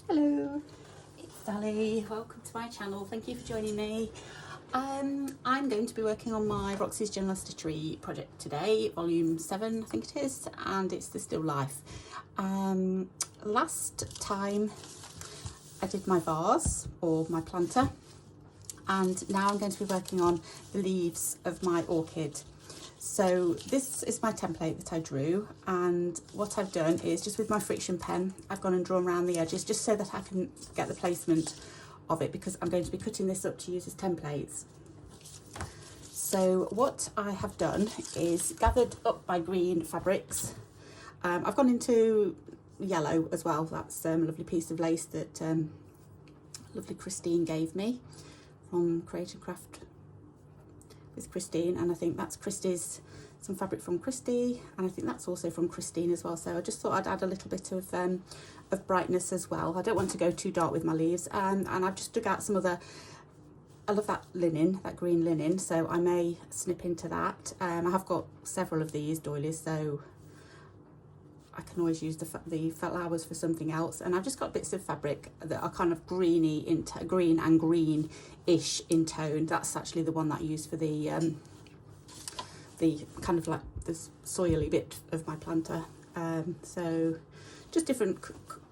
Hello, it's Sally. Welcome to my channel. Thank you for joining me. I'm going to be working on my Roxy's General Stitchery project today, volume 7 I think it is, and it's the Still Life. Last time I did my vase or my planter, and now I'm going to be working on the leaves of my orchid. So this is my template that I drew, and what I've done is just with my friction pen I've gone and drawn around the edges just so that I can get the placement of it, because I'm going to be cutting this up to use as templates. So what I have done is gathered up my green fabrics. I've gone into yellow as well. That's a lovely piece of lace that lovely Christine gave me from Creative Craft with Christine, and I think that's Christie's, some fabric from Christie, and I think that's also from Christine as well. So I just thought I'd add a little bit of brightness as well. I don't want to go too dark with my leaves, and I've just dug out some other, I love that linen, that green linen, so I may snip into that. I have got several of these doilies, so I can always use the flowers for something else. And I've just got bits of fabric that are kind of green and green-ish in tone. That's actually the one that I use for the kind of like this soily bit of my planter. So just different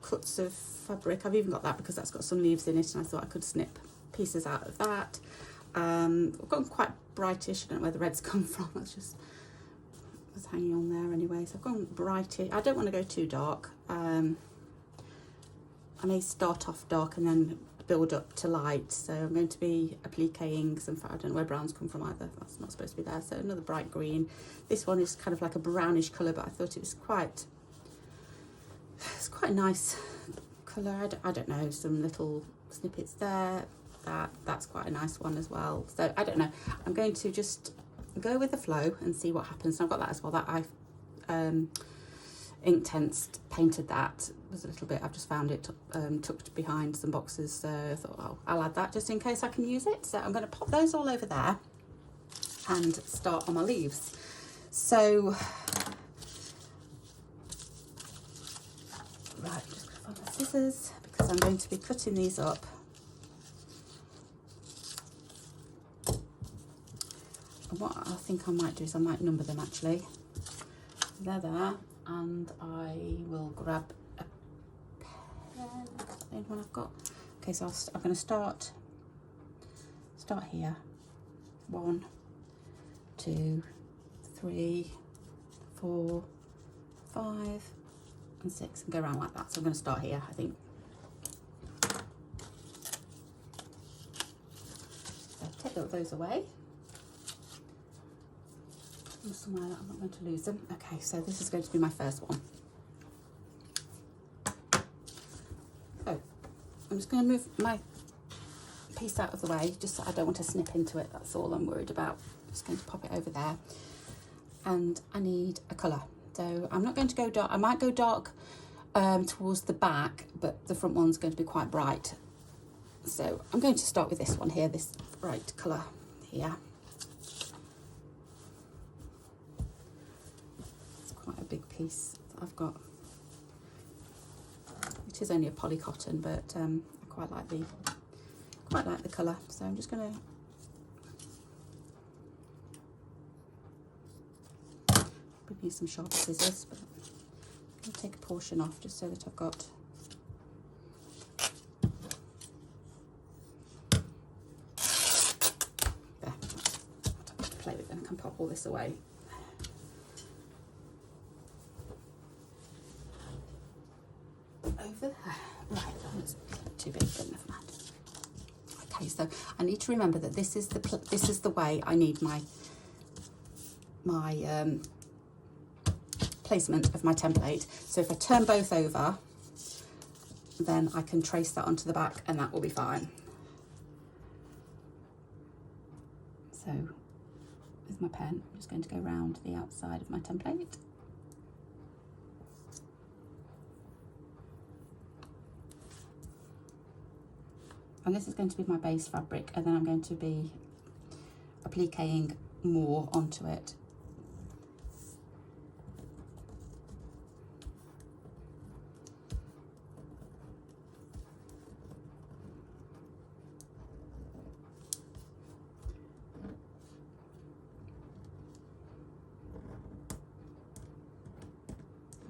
cuts of fabric. I've even got that because that's got some leaves in it, and I thought I could snip pieces out of that. I've gone quite brightish. I don't know where the red's come from. That's just was hanging on there anyway. So I've gone brightish. I don't want to go too dark. I may start off dark and then build up to light. So I'm going to be appliquing some, I don't know where brown's come from either. That's not supposed to be there. So another bright green. This one is kind of like a brownish colour, but I thought it was quite, it's quite a nice colour. I don't know, some little snippets there. That's quite a nice one as well. So I don't know. I'm going to just go with the flow and see what happens. And I've got that as well, that I've Inktense painted. That was a little bit, I've just found it tucked behind some boxes, so I thought, oh, I'll add that just in case I can use it. So I'm going to pop those all over there and start on my leaves. So right, I'm just going to find my scissors because I'm going to be cutting these up. What I think I might do is I might number them actually. They're there, and I will grab a pen. That's the only one I've got. Okay, so I'm going to start here. 1, 2, 3, 4, 5, and 6, and go around like that. So I'm going to start here, I think. So take those away. Somewhere that I'm not going to lose them. Okay, so this is going to be my first one. So I'm just going to move my piece out of the way, just so I don't want to snip into it. That's all I'm worried about. I'm just going to pop it over there, and I need a colour. So I'm not going to go dark. I might go dark towards the back, but the front one's going to be quite bright. So I'm going to start with this one here, this bright colour here. Quite a big piece that I've got. It is only a poly cotton, but I quite like the colour. So I'm just going to need some sharp scissors, but I'm going to take a portion off just so that I've got there. I've got to play with, and I can pop all this away. Over there. Right, that's too big, but never mind. Okay, so I need to remember that this is the way I need my placement of my template. So if I turn both over, then I can trace that onto the back, and that will be fine. So with my pen, I'm just going to go around the outside of my template. And this is going to be my base fabric, and then I'm going to be appliquing more onto it.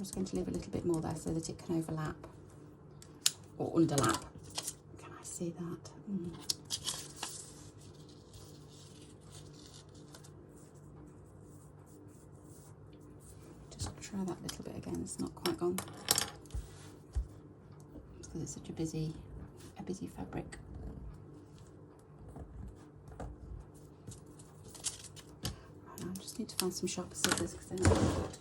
just going to leave a little bit more there so that it can overlap or underlap. Can I see that? Just try that little bit again. It's not quite gone. It's because it's such a busy fabric. Right, I just need to find some sharper scissors because they're not good.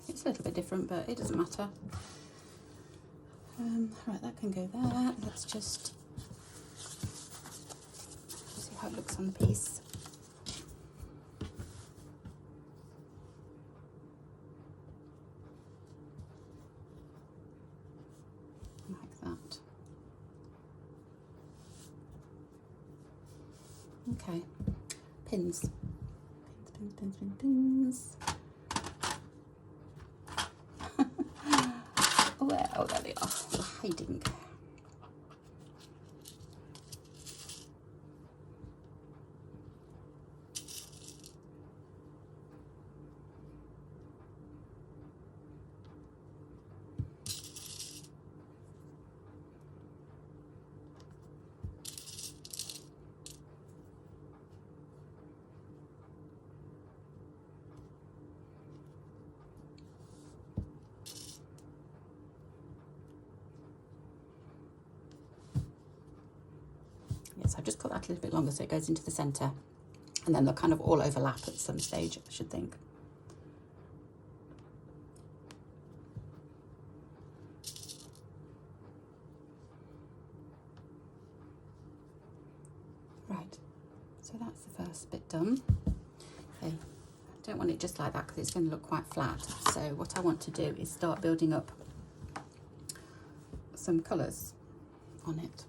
It's a little bit different, but it doesn't matter. Right, that can go there. Let's just see how it looks on the piece. Like that. Okay, pins. Pins. Oh, there they are. They're hiding. Yes, I've just cut that a little bit longer so it goes into the centre, and then they'll kind of all overlap at some stage, I should think. Right, so that's the first bit done. Okay, I don't want it just like that because it's going to look quite flat. So what I want to do is start building up some colours on it.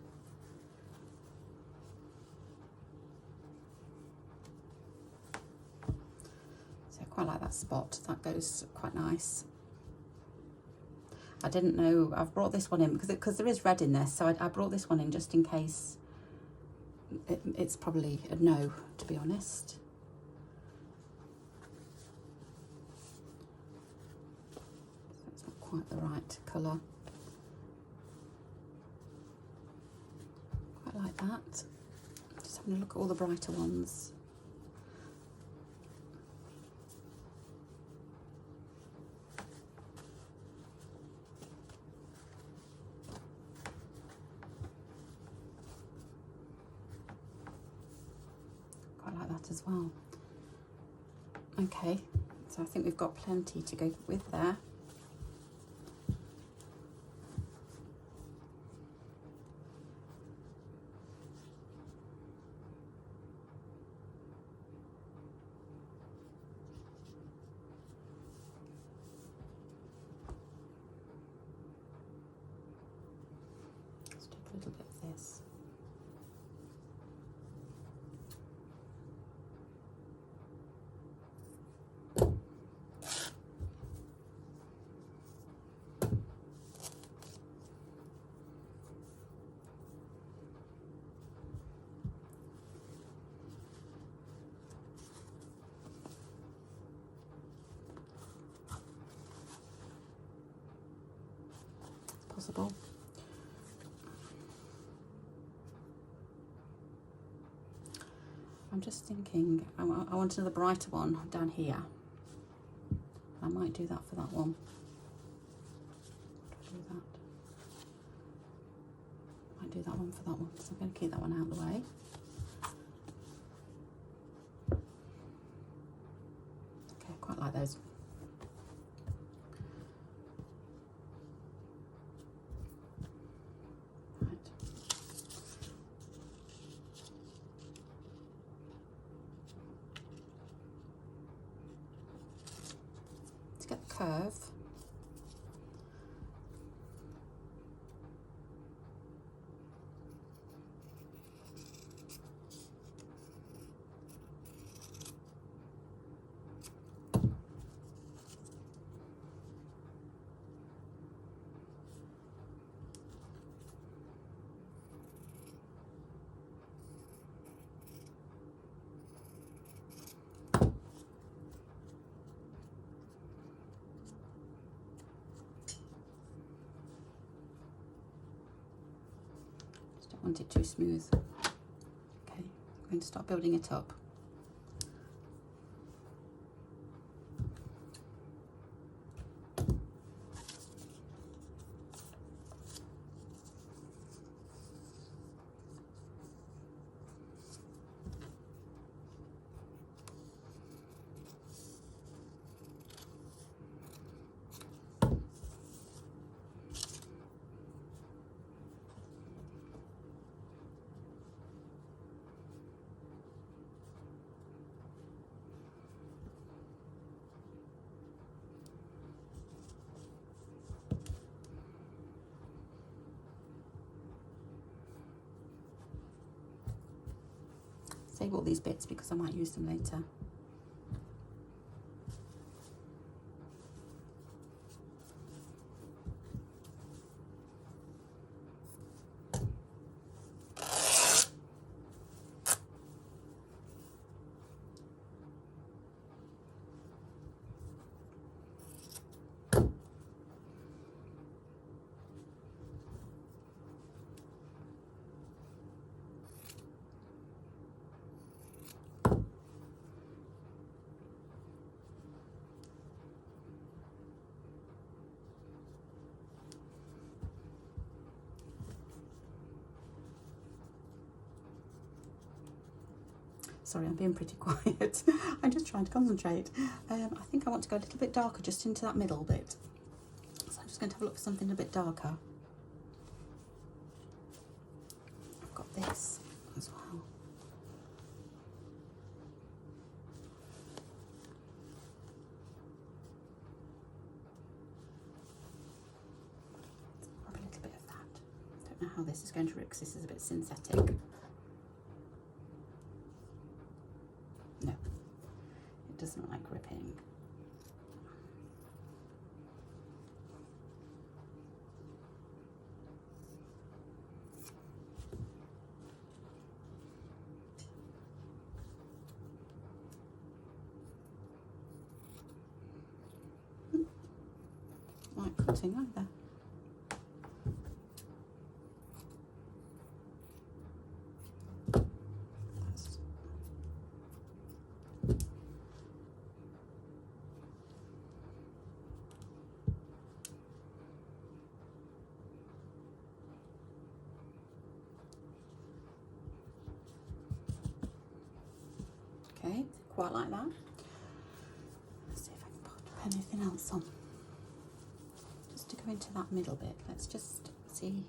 Quite like that spot, that goes quite nice. I didn't know, I've brought this one in because there is red in this, so I brought this one in just in case. It's probably a no, to be honest. That's not quite the right colour. Quite like that. Just having a look at all the brighter ones. As well. Okay, so I think we've got plenty to go with there. Let's take a little bit of this. Possible. I'm just thinking, I want another brighter one down here. I might do that for that one. Do that. Might do that one for that one, so I'm going to keep that one out of the way. Okay, I quite like those. Right. To get the curve, want it too smooth. Okay, I'm going to start building it up. Save all these bits because I might use them later. Sorry, I'm being pretty quiet. I'm just trying to concentrate. I think I want to go a little bit darker just into that middle bit. So I'm just going to have a look for something a bit darker. I've got this as well. Probably a little bit of that. Don't know how this is going to work because this is a bit synthetic. Doesn't like gripping. Like cutting either. Okay, quite like that. Let's see if I can put anything else on. Just to go into that middle bit, let's just see.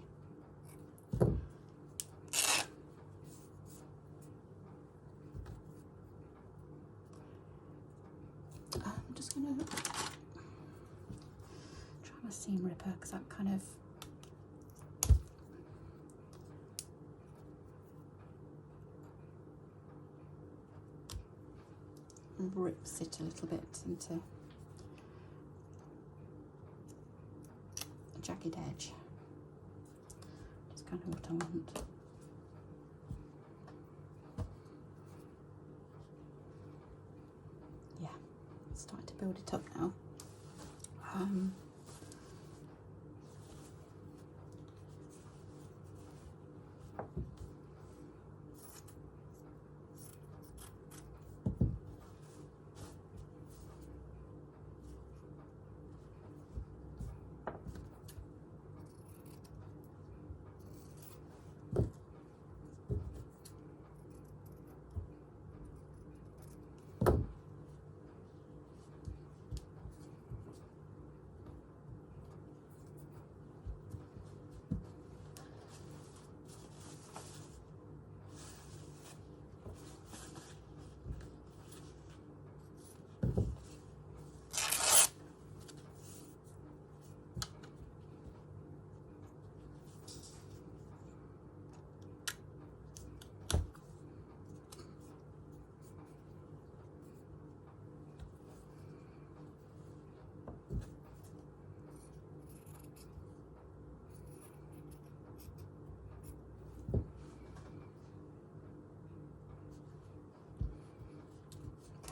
I'm just going to try my seam ripper because that kind of rips it a little bit into a jagged edge. That's kind of what I want. Yeah, it's starting to build it up now.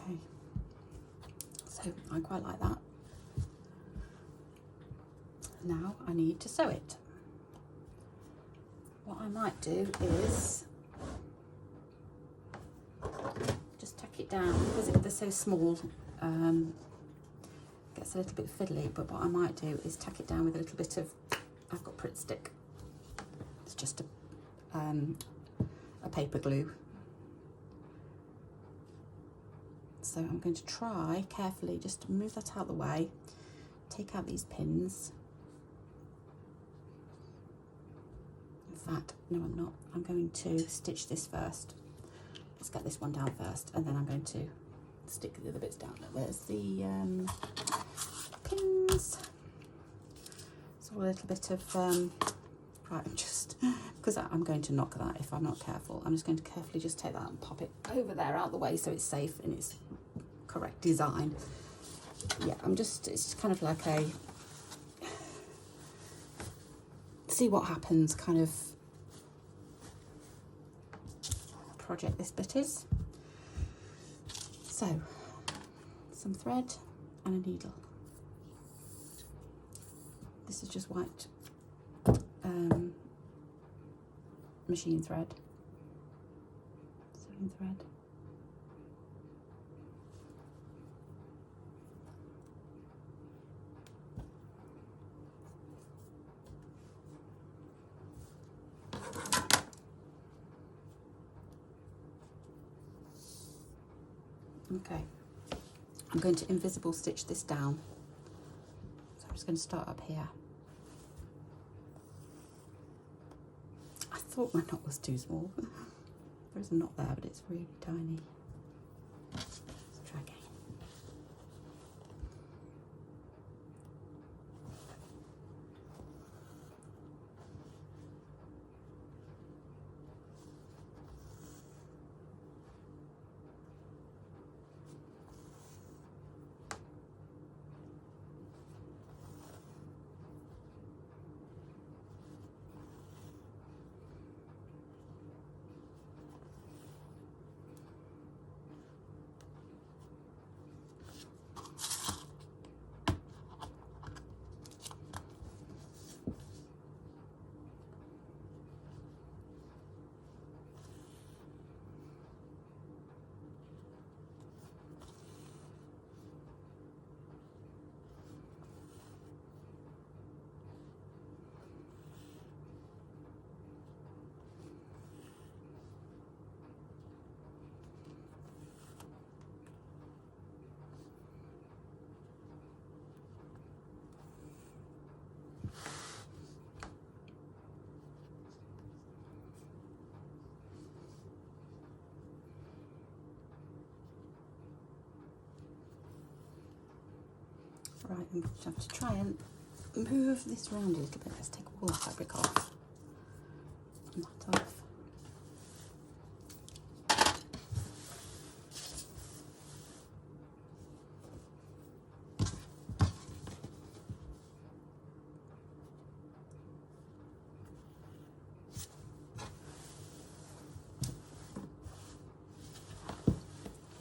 Okay, so I quite like that. Now I need to sew it. What I might do is just tack it down, because they're so small, gets a little bit fiddly, but what I might do is tack it down with a little bit of, I've got Pritt Stick. It's just a paper glue. So I'm going to try carefully just to move that out of the way, take out these pins. In fact, no, I'm not. I'm going to stitch this first. Let's get this one down first, and then I'm going to stick the other bits down. There's the pins. It's all a little bit of, right, I'm just, because I'm going to knock that if I'm not careful. I'm just going to carefully just take that and pop it over there out the way so it's safe in its correct design. Yeah, it's kind of like a, see what happens kind of project this bit is. So, some thread and a needle. This is just white machine thread, sewing thread. Okay, I'm going to invisible stitch this down. So I'm just going to start up here. I thought my knot was too small. There's a knot there, but it's really tiny. Let's try again. Right, I'm going to have to try and move this around a little bit. Let's take all the fabric off. And that off.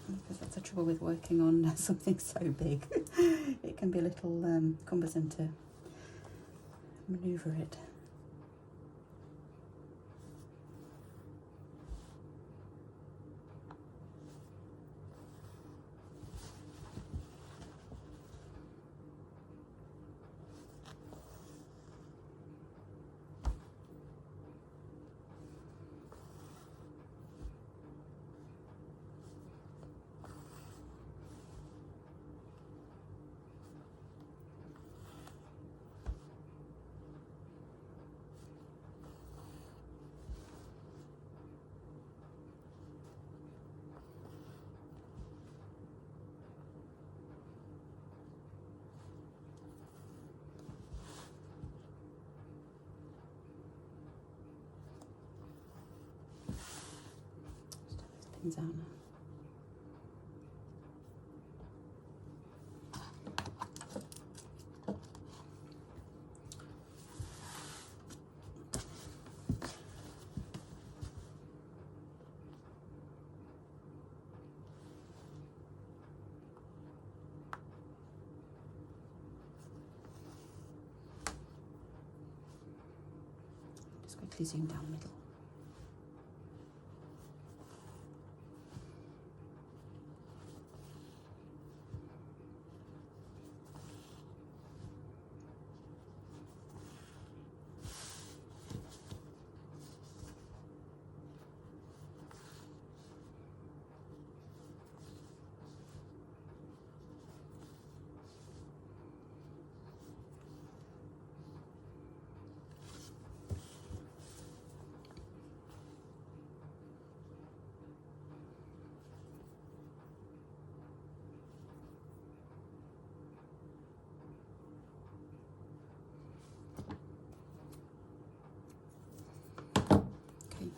Because that's the trouble with working on something so big. It can be a little cumbersome to manoeuvre it. Pins out now. quickly zoom down the middle.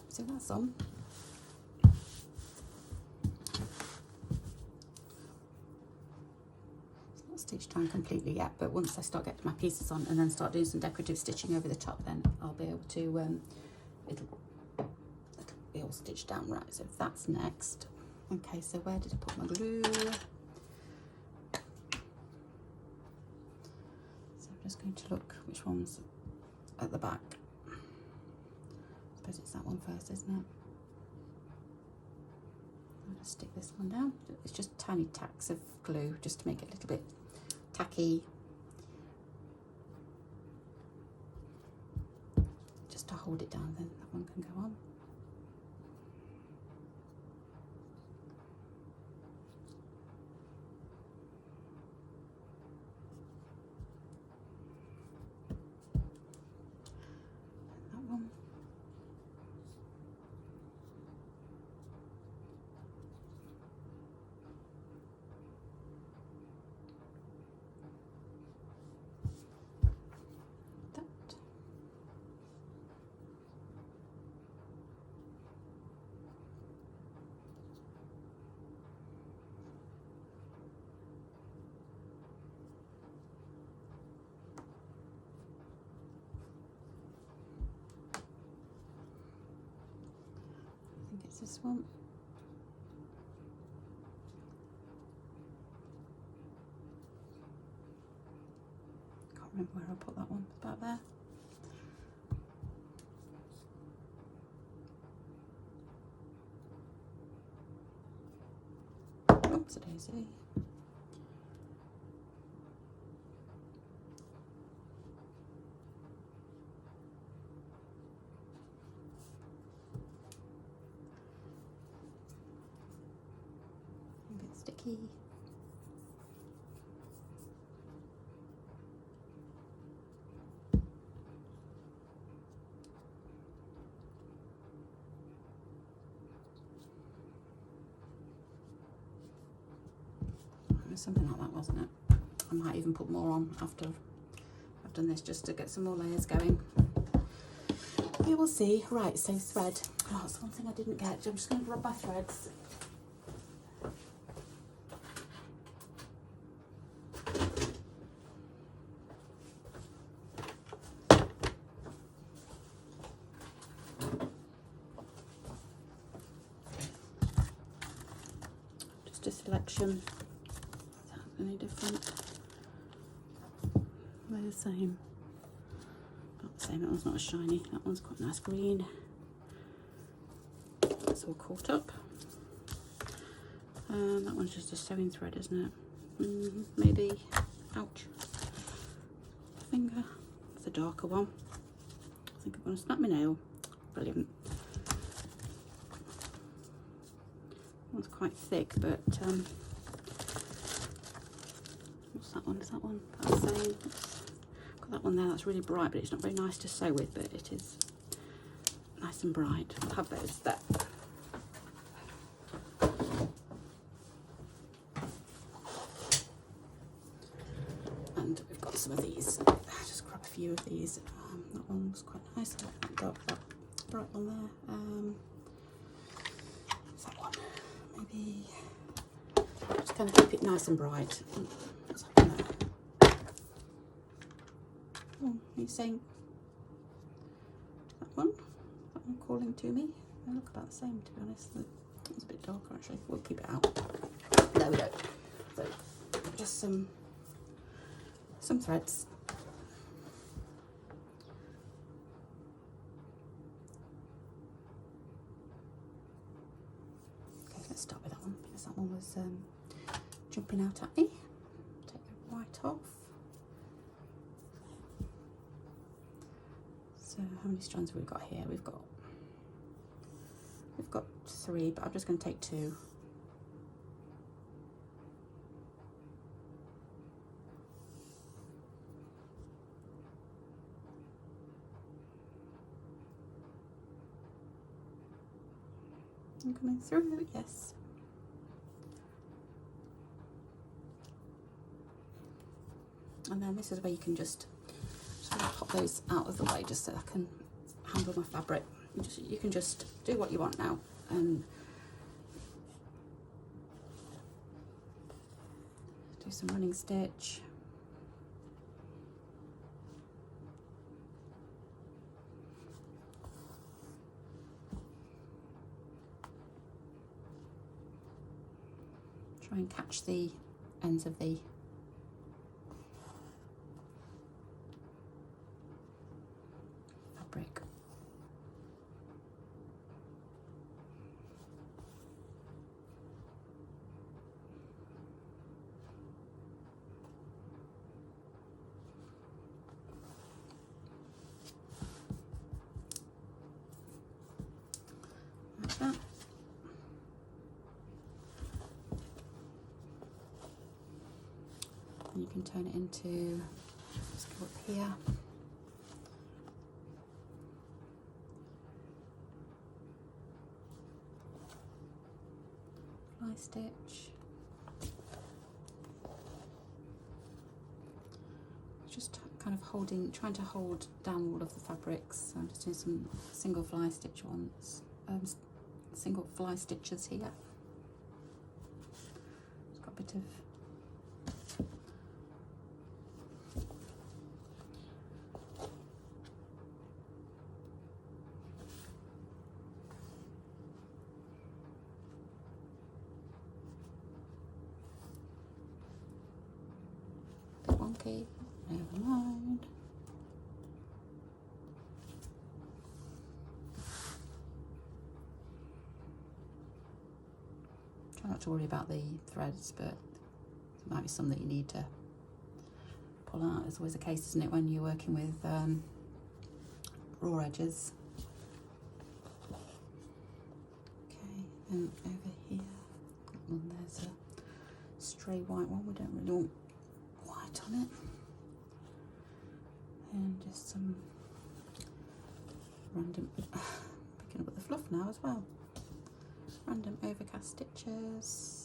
So that's on. It's not stitched down completely yet, but once I start getting my pieces on and then start doing some decorative stitching over the top, then I'll be able to, it'll be all stitched down right. So that's next. Okay, so where did I put my glue? So I'm just going to look which one's at the back. I suppose it's that one first, isn't it? I'll just stick this one down. It's just tiny tacks of glue just to make it a little bit tacky. Just to hold it down, then that one can go on. That one. This one. Can't remember where I put that one. It's about there. Oops, a daisy. Sticky. It was something like that, wasn't it? I might even put more on after I've done this just to get some more layers going. We will see. Right, so thread. Oh, that's one thing I didn't get. I'm just going to grab my threads. A selection. Is that any different? They're the same. Not the same. That one's not as shiny. That one's quite nice green. That's all caught up. That one's just a sewing thread, isn't it? Maybe. Ouch. Finger. It's a darker one. I think I'm going to snap my nail. Brilliant. One's quite thick, but what's that one? Is that one about the same? Got that one there. That's really bright, but it's not very nice to sew with. But it is nice and bright. I'll have those there. And we've got some of these. I'll just grab a few of these. That one's quite nice. I like that bright one there. That one. Maybe just kind of keep it nice and bright. What's happening there? Oh, are you saying that one calling to me? They look about the same, to be honest. It's a bit darker actually. We'll keep it out. There we go. So just some threads. Let's start with that one because that one was jumping out at me. Take the white off. So how many strands have we got here? We've got 3, but I'm just going to take 2. And coming through, yes. And then this is where you can just pop those out of the way just so I can handle my fabric. You can just do what you want now and do some running stitch. Try and catch the ends of the fabric. Like that. And you can turn it into, let's go up here. Fly stitch. Just kind of trying to hold down all of the fabrics. So I'm just doing some single fly stitch ones, single fly stitches here. It's got a bit of wonky, never mind. Try not to worry about the threads, but there might be some that you need to pull out. It's always the case, isn't it, when you're working with raw edges. Okay, then over here, there's a stray white one. We don't really want white on it, and just some random picking up with the fluff now as well, random overcast stitches.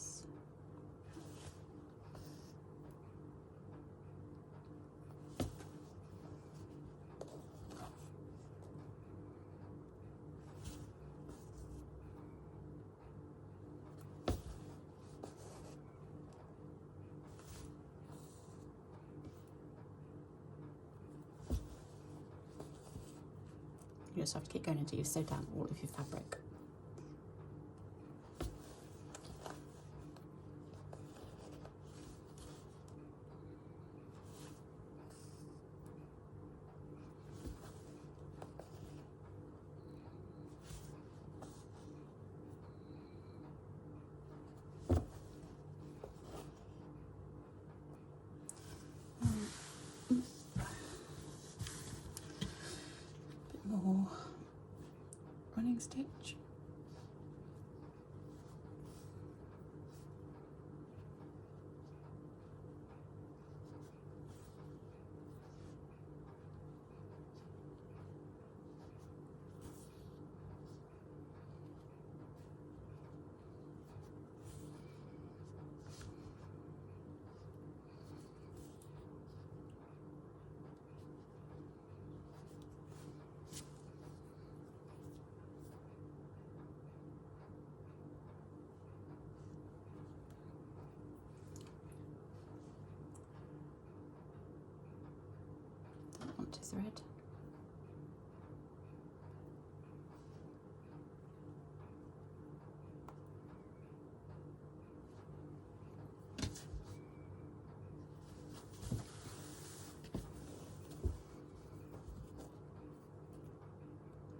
You just have to keep going until you sew down all of your fabric. More running stitch. Onto thread.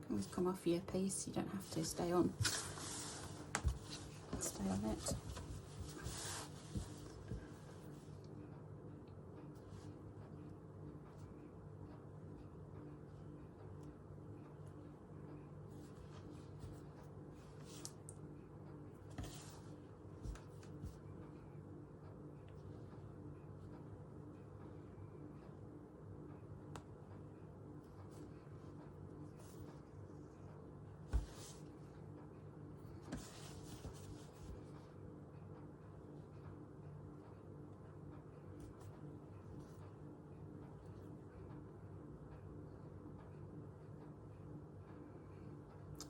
Always come off your piece, you don't have to stay on. stay on it.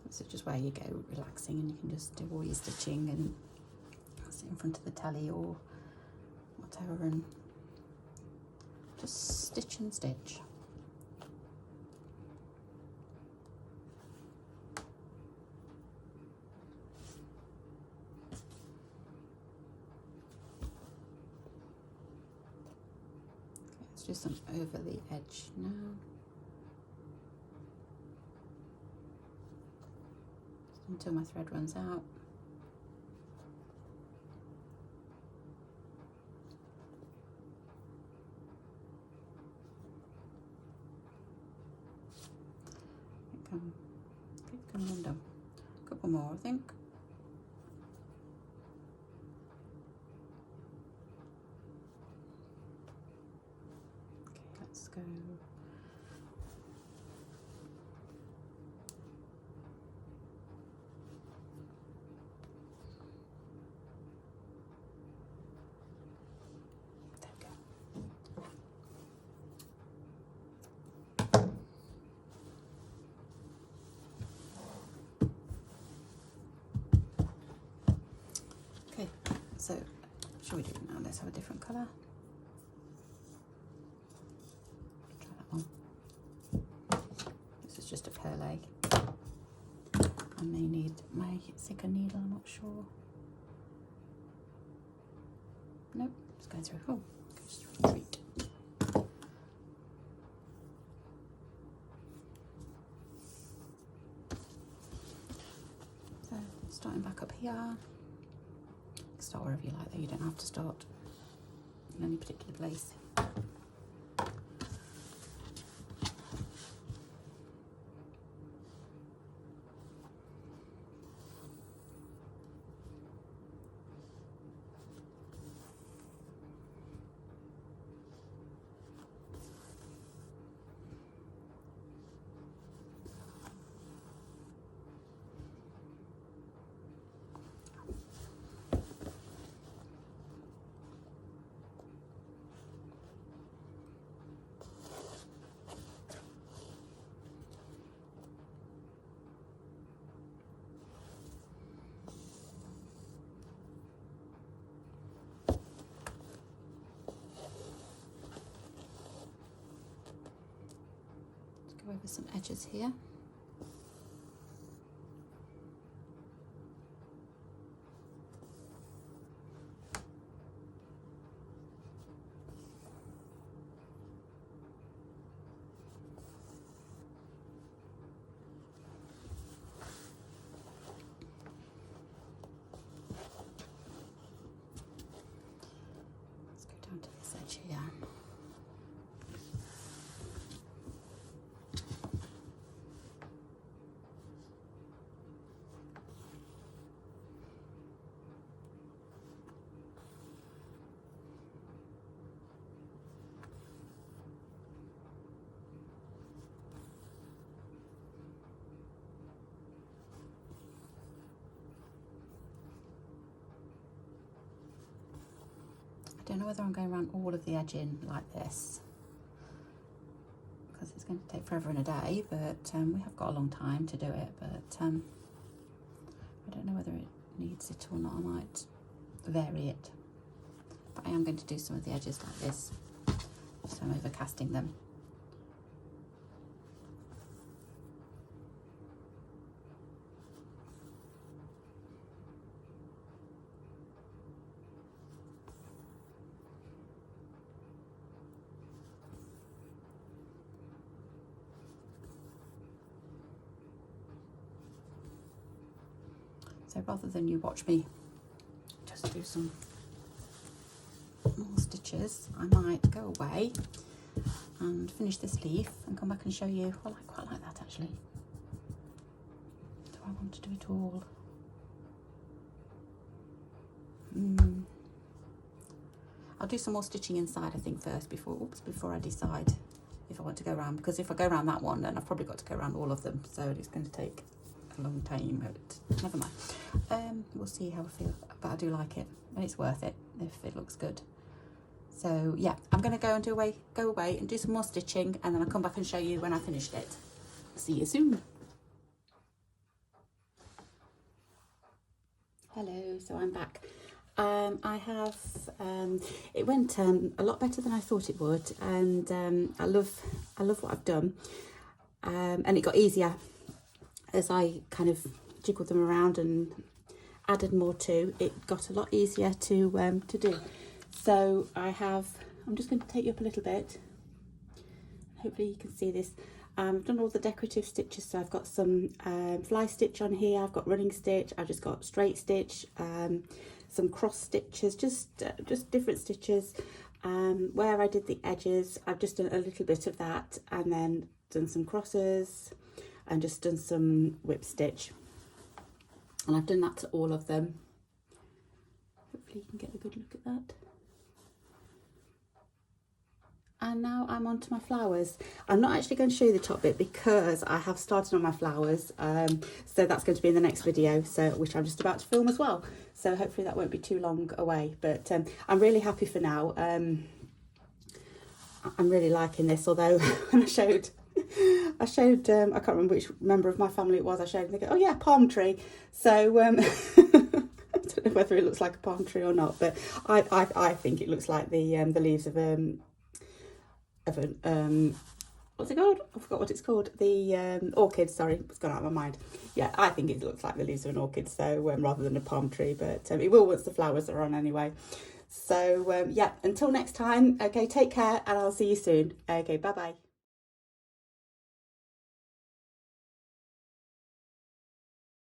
This is just where you go relaxing and you can just do all your stitching and sit in front of the telly or whatever and just stitch and stitch. Okay, let's do some over the edge now. Until my thread runs out. Keep coming undone. A couple more, I think. Okay, let's go. So, shall we do it now? Let's have a different colour. Try that one. This is just a perlé. I may need my thicker needle, I'm not sure. Nope, it's going through. Oh, just retreat. So, starting back up here. Start wherever you like, though you don't have to start in any particular place. Over some edges here. Let's go down to this edge here. I don't know whether I'm going around all of the edging like this because it's going to take forever and a day, but we have got a long time to do it, but I don't know whether it needs it or not. I might vary it, but I am going to do some of the edges like this, so I'm overcasting them. So rather than you watch me just do some more stitches. I might go away and finish this leaf and come back and show you. I quite like that actually. Do I want to do it all? I'll do some more stitching inside, I think, first before I decide if I want to go around, because if I go around that one, then I've probably got to go around all of them, so it's going to take a long time, but never mind. We'll see how I feel, but I do like it, and it's worth it if it looks good. So yeah, I'm going to go away and do some more stitching, and then I'll come back and show you when I finished it. See you soon. Hello, so I'm back. I have, it went a lot better than I thought it would, and I love what I've done, and it got easier as I kind of jiggled them around and added more to. It got a lot easier to do. So I'm just going to take you up a little bit. Hopefully you can see this. I've done all the decorative stitches, so I've got some fly stitch on here, I've got running stitch, I've just got straight stitch, some cross stitches, just different stitches. Where I did the edges, I've just done a little bit of that, and then done some crosses and just done some whip stitch, and I've done that to all of them. Hopefully you can get a good look at that. And now I'm on to my flowers. I'm not actually going to show you the top bit because I have started on my flowers, so that's going to be in the next video, which I'm just about to film as well, so hopefully that won't be too long away. But I'm really happy for now. I'm really liking this, although when I showed I can't remember which member of my family it was I showed, and they go, oh yeah, palm tree. So I don't know whether it looks like a palm tree or not, but I think it looks like the leaves of what's it called? I forgot what it's called. The orchid, sorry, it's gone out of my mind. Yeah, I think it looks like the leaves of an orchid, so rather than a palm tree, but it will once the flowers are on anyway. So yeah, until next time, okay, take care, and I'll see you soon. Okay, bye bye.